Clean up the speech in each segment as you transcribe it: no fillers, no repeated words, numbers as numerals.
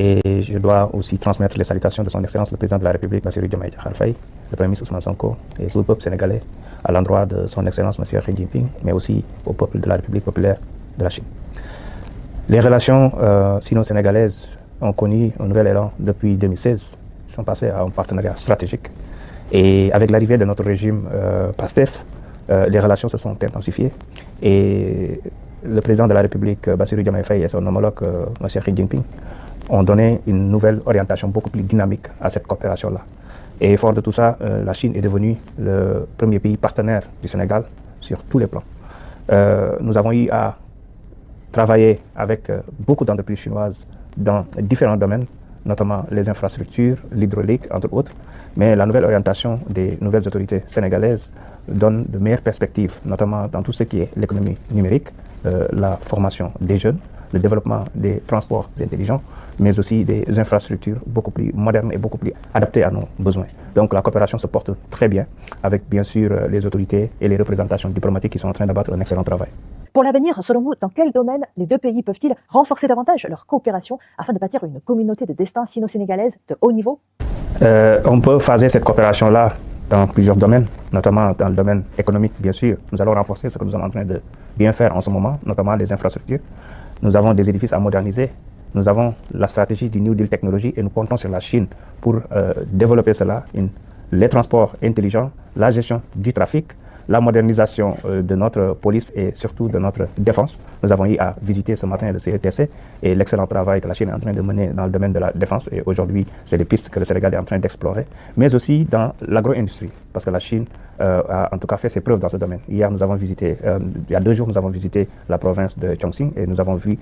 Et je dois aussi transmettre les salutations de son Excellence le Président de la République, Bassirou Diomaye Diakhar Faye, le Premier ministre Ousmane Sonko et tout le peuple sénégalais à l'endroit de son Excellence M. Xi Jinping, mais aussi au peuple de la République populaire de la Chine. Les relations sino-sénégalaises ont connu un nouvel élan depuis 2016. Ils sont passés à un partenariat stratégique. Et avec l'arrivée de notre régime PASTEF, les relations se sont intensifiées. Et le président de la République, Bassirou Diomaye Faye, et son homologue, M. Xi Jinping, ont donné une nouvelle orientation beaucoup plus dynamique à cette coopération-là. Et fort de tout ça, la Chine est devenue le premier pays partenaire du Sénégal sur tous les plans. Nous avons eu à travailler avec beaucoup d'entreprises chinoises dans différents domaines, notamment les infrastructures, l'hydraulique, entre autres. Mais la nouvelle orientation des nouvelles autorités sénégalaises donne de meilleures perspectives, notamment dans tout ce qui est l'économie numérique, la formation des jeunes, le développement des transports intelligents, mais aussi des infrastructures beaucoup plus modernes et beaucoup plus adaptées à nos besoins. Donc la coopération se porte très bien, avec bien sûr les autorités et les représentations diplomatiques qui sont en train d'abattre un excellent travail. Pour l'avenir, selon vous, dans quel domaine les deux pays peuvent-ils renforcer davantage leur coopération afin de bâtir une communauté de destin sino-sénégalaise de haut niveau? On peut phaser cette coopération-là dans plusieurs domaines, notamment dans le domaine économique, bien sûr. Nous allons renforcer ce que nous sommes en train de bien faire en ce moment, notamment les infrastructures. Nous avons des édifices à moderniser. Nous avons la stratégie du New Deal technologie et nous comptons sur la Chine pour développer cela, les transports intelligents, la gestion du trafic, la modernisation de notre police et surtout de notre défense. Nous avons eu à visiter ce matin le CETC et l'excellent travail que la Chine est en train de mener dans le domaine de la défense. Et aujourd'hui, c'est des pistes que le Sénégal est en train d'explorer, mais aussi dans l'agro-industrie, parce que la Chine a en tout cas fait ses preuves dans ce domaine. Hier, nous avons visité, il y a 2 jours, nous avons visité la province de Chongqing et nous avons vu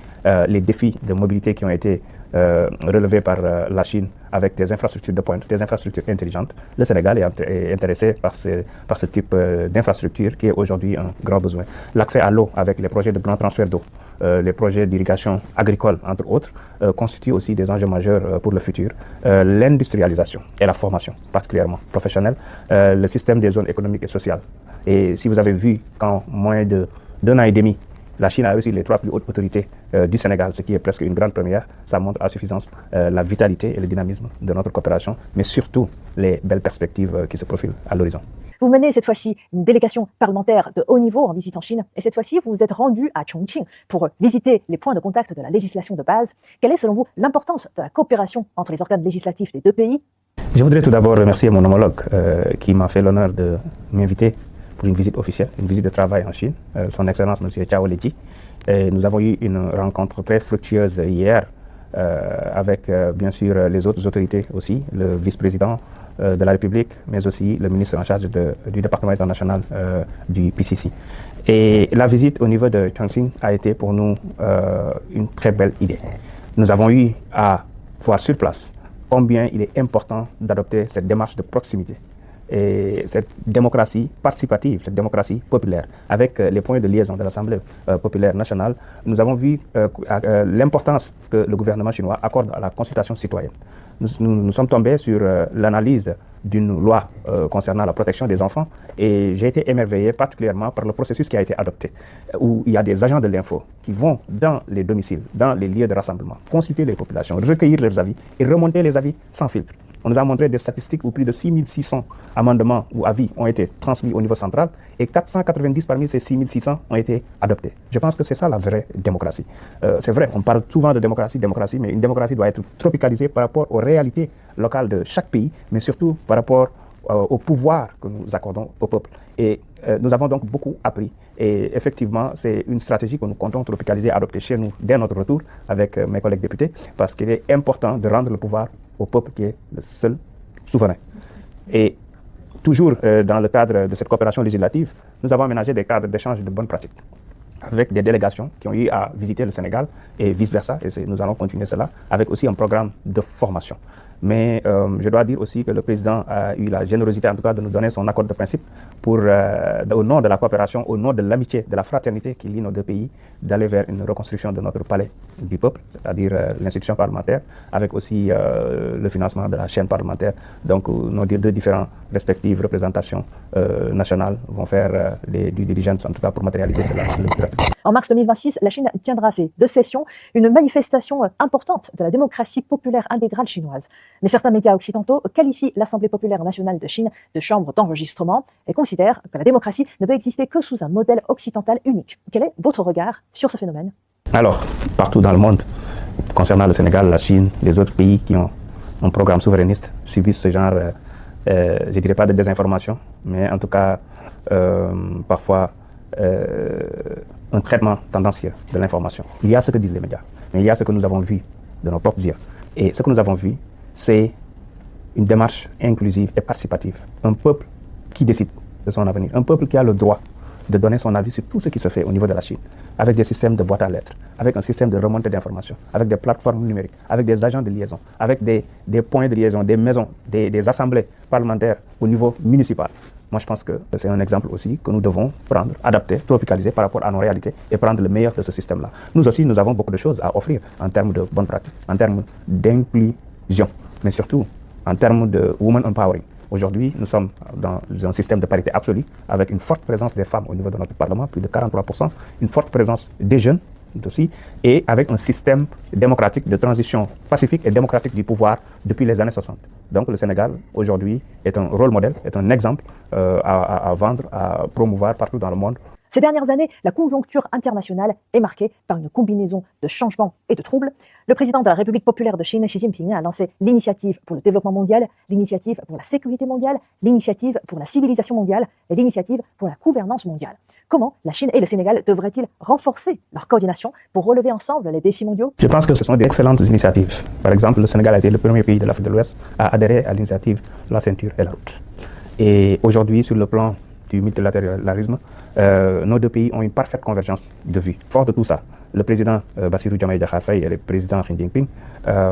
les défis de mobilité qui ont été relevés par la Chine avec des infrastructures de pointe, des infrastructures intelligentes. Le Sénégal est intéressé par ce type d'infrastructure qui est aujourd'hui un grand besoin. L'accès à l'eau avec les projets de grand transfert d'eau, les projets d'irrigation agricole, entre autres, constituent aussi des enjeux majeurs pour le futur. L'industrialisation et la formation, particulièrement professionnelle, le système des zones économiques et sociales. Et si vous avez vu qu'en moins d'un an et demi, la Chine a reçu les 3 plus hautes autorités du Sénégal, ce qui est presque une grande première. Ça montre à suffisance la vitalité et le dynamisme de notre coopération, mais surtout les belles perspectives qui se profilent à l'horizon. Vous menez cette fois-ci une délégation parlementaire de haut niveau en visite en Chine, et cette fois-ci, vous vous êtes rendu à Chongqing pour visiter les points de contact de la législation de base. Quelle est, selon vous, l'importance de la coopération entre les organes législatifs des deux pays? Je voudrais tout d'abord remercier mon homologue qui m'a fait l'honneur de m'inviter pour une visite officielle, une visite de travail en Chine, son Excellence M. Chao Leji. Nous avons eu une rencontre très fructueuse hier avec bien sûr les autres autorités aussi, le vice-président de la République, mais aussi le ministre en charge du département international du PCC. Et la visite au niveau de Chongqing a été pour nous une très belle idée. Nous avons eu à voir sur place combien il est important d'adopter cette démarche de proximité et cette démocratie participative, cette démocratie populaire, avec les points de liaison de l'Assemblée populaire nationale. Nous avons vu l'importance que le gouvernement chinois accorde à la consultation citoyenne. Nous sommes tombés sur l'analyse d'une loi concernant la protection des enfants et j'ai été émerveillé particulièrement par le processus qui a été adopté, où il y a des agents de l'info qui vont dans les domiciles, dans les lieux de rassemblement, consulter les populations, recueillir leurs avis et remonter les avis sans filtre. On nous a montré des statistiques où plus de 6600 amendements ou avis ont été transmis au niveau central et 490 parmi ces 6600 ont été adoptés. Je pense que c'est ça la vraie démocratie. C'est vrai, on parle souvent de démocratie, mais une démocratie doit être tropicalisée par rapport aux réalités locales de chaque pays, mais surtout par rapport au pouvoir que nous accordons au peuple. Et nous avons donc beaucoup appris. Et effectivement, c'est une stratégie que nous comptons tropicaliser, adopter chez nous dès notre retour avec mes collègues députés, parce qu'il est important de rendre le pouvoir au peuple qui est le seul souverain. Et toujours dans le cadre de cette coopération législative, nous avons aménagé des cadres d'échange de bonnes pratiques avec des délégations qui ont eu à visiter le Sénégal et vice-versa. Et nous allons continuer cela avec aussi un programme de formation. Mais je dois dire aussi que le président a eu la générosité en tout cas de nous donner son accord de principe pour, au nom de la coopération, au nom de l'amitié, de la fraternité qui lie nos deux pays, d'aller vers une reconstruction de notre palais du peuple, c'est-à-dire l'institution parlementaire, avec aussi le financement de la chaîne parlementaire. Donc nos deux différentes respectives représentations nationales vont faire les due diligence en tout cas pour matérialiser cela le plus rapidement. En mars 2026, la Chine tiendra ses 2 sessions, une manifestation importante de la démocratie populaire intégrale chinoise. Mais certains médias occidentaux qualifient l'Assemblée populaire nationale de Chine de chambre d'enregistrement et considèrent que la démocratie ne peut exister que sous un modèle occidental unique. Quel est votre regard sur ce phénomène? Alors, partout dans le monde, concernant le Sénégal, la Chine, les autres pays qui ont un programme souverainiste subissent ce genre, je ne dirais pas de désinformation, mais en tout cas, parfois, un traitement tendancieux de l'information. Il y a ce que disent les médias, mais il y a ce que nous avons vu de nos propres yeux. Et ce que nous avons vu, c'est une démarche inclusive et participative. Un peuple qui décide de son avenir, un peuple qui a le droit de donner son avis sur tout ce qui se fait au niveau de la Chine, avec des systèmes de boîte à lettres, avec un système de remontée d'informations, avec des plateformes numériques, avec des agents de liaison, avec des points de liaison, des maisons, des assemblées parlementaires au niveau municipal. Moi, je pense que c'est un exemple aussi que nous devons prendre, adapter, tropicaliser par rapport à nos réalités et prendre le meilleur de ce système-là. Nous aussi, nous avons beaucoup de choses à offrir en termes de bonnes pratiques, en termes d'inclusion, mais surtout en termes de woman empowering. Aujourd'hui, nous sommes dans un système de parité absolue, avec une forte présence des femmes au niveau de notre Parlement, plus de 43%, une forte présence des jeunes aussi, et avec un système démocratique de transition pacifique et démocratique du pouvoir depuis les années 60. Donc le Sénégal, aujourd'hui, est un rôle modèle, est un exemple à vendre, à promouvoir partout dans le monde. Ces dernières années, la conjoncture internationale est marquée par une combinaison de changements et de troubles. Le président de la République populaire de Chine, Xi Jinping, a lancé l'initiative pour le développement mondial, l'initiative pour la sécurité mondiale, l'initiative pour la civilisation mondiale et l'initiative pour la gouvernance mondiale. Comment la Chine et le Sénégal devraient-ils renforcer leur coordination pour relever ensemble les défis mondiaux? Je pense que ce sont d'excellentes initiatives. Par exemple, le Sénégal a été le premier pays de l'Afrique de l'Ouest à adhérer à l'initiative La ceinture et la route. Et aujourd'hui, sur le plan du multilatéralisme, nos deux pays ont une parfaite convergence de vues. Fort de tout ça, le président Bassirou Diomaye Diakhar Faye et le président Xi Jinping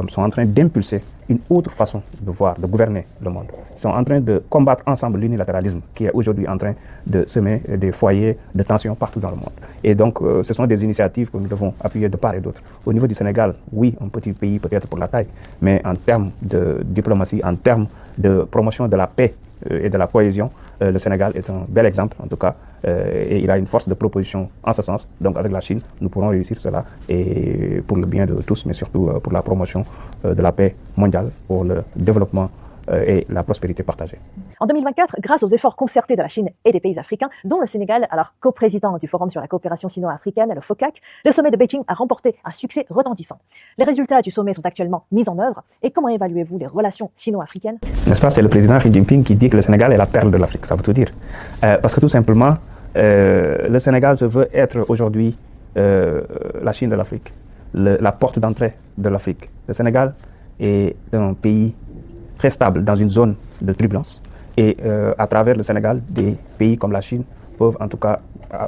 sont en train d'impulser une autre façon de voir, de gouverner le monde. Ils sont en train de combattre ensemble l'unilatéralisme qui est aujourd'hui en train de semer des foyers de tension partout dans le monde. Et donc, ce sont des initiatives que nous devons appuyer de part et d'autre. Au niveau du Sénégal, oui, un petit pays peut-être pour la taille, mais en termes de diplomatie, en termes de promotion de la paix et de la cohésion, le Sénégal est un bel exemple en tout cas, et il a une force de proposition en ce sens. Donc avec la Chine, nous pourrons réussir cela, et pour le bien de tous, mais surtout pour la promotion de la paix mondiale, pour le développement et la prospérité partagée. En 2024, grâce aux efforts concertés de la Chine et des pays africains, dont le Sénégal, alors coprésident du Forum sur la coopération sino-africaine, le FOCAC, le sommet de Beijing a remporté un succès retentissant. Les résultats du sommet sont actuellement mis en œuvre. Et comment évaluez-vous les relations sino-africaines? N'est-ce pas, c'est le président Xi Jinping qui dit que le Sénégal est la perle de l'Afrique, ça veut tout dire. Parce que tout simplement, le Sénégal se veut être aujourd'hui la Chine de l'Afrique, la porte d'entrée de l'Afrique. Le Sénégal est un pays très stable dans une zone de turbulence. Et à travers le Sénégal, des pays comme la Chine peuvent en tout cas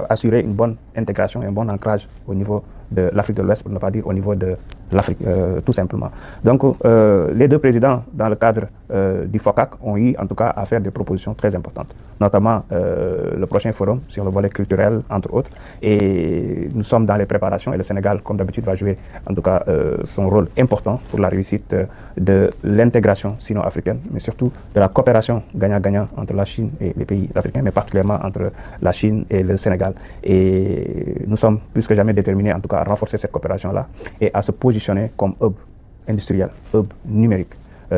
assurer une bonne intégration et un bon ancrage au niveau de l'Afrique de l'Ouest, pour ne pas dire au niveau de l'Afrique, tout simplement. Donc, les deux présidents, dans le cadre du FOCAC, ont eu en tout cas à faire des propositions très importantes, notamment le prochain forum sur le volet culturel, entre autres. Et nous sommes dans les préparations, et le Sénégal, comme d'habitude, va jouer en tout cas son rôle important pour la réussite de l'intégration sino-africaine, mais surtout de la coopération gagnant-gagnant entre la Chine et les pays africains, mais particulièrement entre la Chine et le Sénégal. Et nous sommes plus que jamais déterminés, en tout cas, à renforcer cette coopération-là et à se positionner comme hub industriel, hub numérique,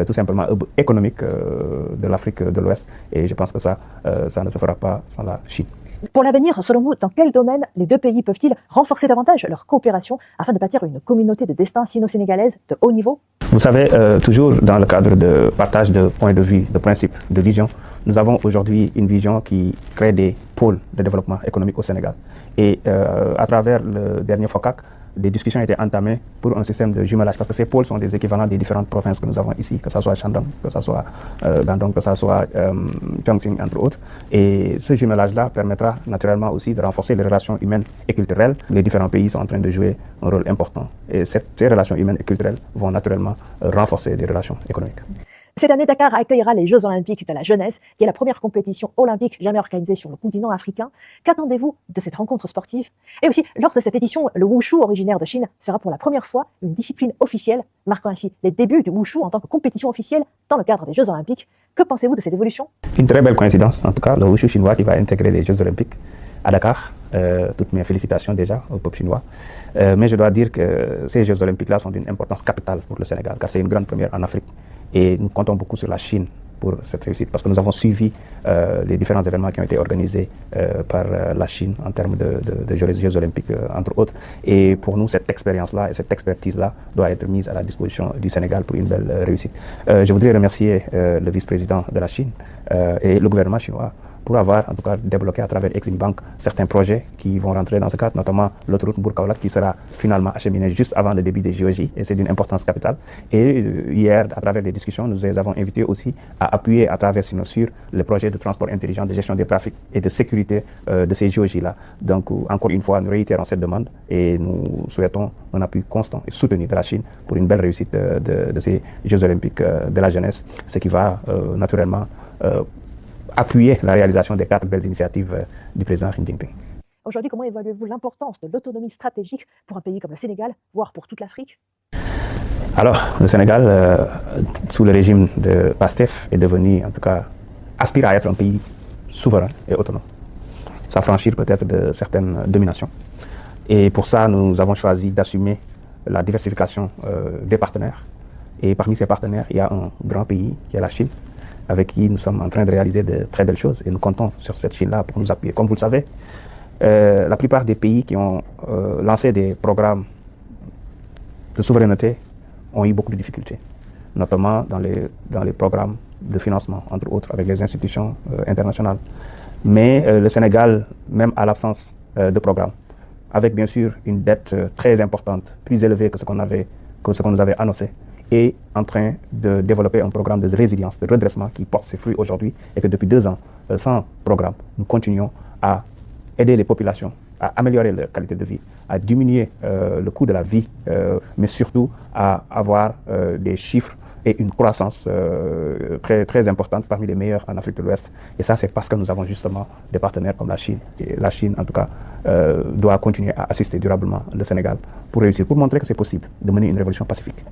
tout simplement hub économique de l'Afrique de l'Ouest. Et je pense que ça ne se fera pas sans la Chine. Pour l'avenir, selon vous, dans quel domaine les deux pays peuvent-ils renforcer davantage leur coopération afin de bâtir une communauté de destin sino-sénégalaise de haut niveau? Vous savez, toujours dans le cadre de partage de points de vue, de principes, de vision, nous avons aujourd'hui une vision qui crée des pôles de développement économique au Sénégal. Et à travers le dernier FOCAC, des discussions étaient entamées pour un système de jumelage, parce que ces pôles sont des équivalents des différentes provinces que nous avons ici, que ce soit Shandong, que ce soit Gandong, que ce soit Chongqing, entre autres. Et ce jumelage-là permettra naturellement aussi de renforcer les relations humaines et culturelles. Les différents pays sont en train de jouer un rôle important. Et ces relations humaines et culturelles vont naturellement renforcer les relations économiques. Cette année, Dakar accueillera les Jeux Olympiques de la jeunesse, qui est la première compétition olympique jamais organisée sur le continent africain. Qu'attendez-vous de cette rencontre sportive? Et aussi, lors de cette édition, le Wushu, originaire de Chine, sera pour la première fois une discipline officielle, marquant ainsi les débuts du Wushu en tant que compétition officielle dans le cadre des Jeux Olympiques. Que pensez-vous de cette évolution? Une très belle coïncidence, en tout cas, le Wushu chinois qui va intégrer les Jeux Olympiques à Dakar, Toutes mes félicitations déjà au peuple chinois. Mais je dois dire que ces Jeux olympiques-là sont d'une importance capitale pour le Sénégal, car c'est une grande première en Afrique. Et nous comptons beaucoup sur la Chine pour cette réussite, parce que nous avons suivi les différents événements qui ont été organisés par la Chine en termes de Jeux olympiques, entre autres. Et pour nous, cette expérience-là et cette expertise-là doit être mise à la disposition du Sénégal pour une belle réussite. Je voudrais remercier le vice-président de la Chine et le gouvernement chinois pour avoir en tout cas débloqué à travers Exim Bank certains projets qui vont rentrer dans ce cadre, notamment l'autoroute Mbour-Kaolack qui sera finalement acheminée juste avant le début des JOJ, et c'est d'une importance capitale. Et hier, à travers les discussions, nous les avons invités aussi à appuyer à travers Sinosur le projet de transport intelligent, de gestion des trafics et de sécurité de ces JOJ-là. Donc encore une fois, nous réitérons cette demande et nous souhaitons un appui constant et soutenu de la Chine pour une belle réussite de ces Jeux olympiques de la jeunesse, ce qui va naturellement appuyer la réalisation des 4 belles initiatives du président Xi Jinping. Aujourd'hui, comment évaluez-vous l'importance de l'autonomie stratégique pour un pays comme le Sénégal, voire pour toute l'Afrique? Alors, le Sénégal, sous le régime de PASTEF, est devenu, en tout cas, aspire à être un pays souverain et autonome, s'affranchir peut-être de certaines dominations. Et pour ça, nous avons choisi d'assumer la diversification des partenaires. Et parmi ces partenaires, il y a un grand pays qui est la Chine, avec qui nous sommes en train de réaliser de très belles choses. Et nous comptons sur cette Chine-là pour nous appuyer. Comme vous le savez, la plupart des pays qui ont lancé des programmes de souveraineté ont eu beaucoup de difficultés, notamment dans les programmes de financement, entre autres, avec les institutions internationales. Mais le Sénégal, même à l'absence de programme, avec bien sûr une dette très importante, plus élevée que ce qu'on nous avait annoncé, est en train de développer un programme de résilience, de redressement qui porte ses fruits aujourd'hui, et que depuis 2 ans, sans programme, nous continuons à aider les populations à améliorer leur qualité de vie, à diminuer le coût de la vie, mais surtout à avoir des chiffres et une croissance très, très importante, parmi les meilleurs en Afrique de l'Ouest. Et ça, c'est parce que nous avons justement des partenaires comme la Chine. Et la Chine, en tout cas, doit continuer à assister durablement le Sénégal pour réussir, pour montrer que c'est possible de mener une révolution pacifique,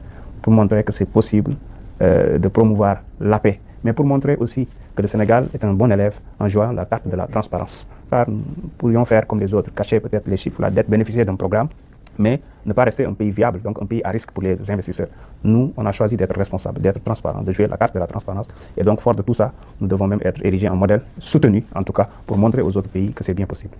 pour montrer que c'est possible de promouvoir la paix, mais pour montrer aussi que le Sénégal est un bon élève en jouant la carte de la transparence. Car nous pourrions faire comme les autres, cacher peut-être les chiffres, la dette, bénéficier d'un programme, mais ne pas rester un pays viable, donc un pays à risque pour les investisseurs. Nous, on a choisi d'être responsables, d'être transparents, de jouer la carte de la transparence. Et donc, fort de tout ça, nous devons même être érigés en modèle, soutenu en tout cas, pour montrer aux autres pays que c'est bien possible.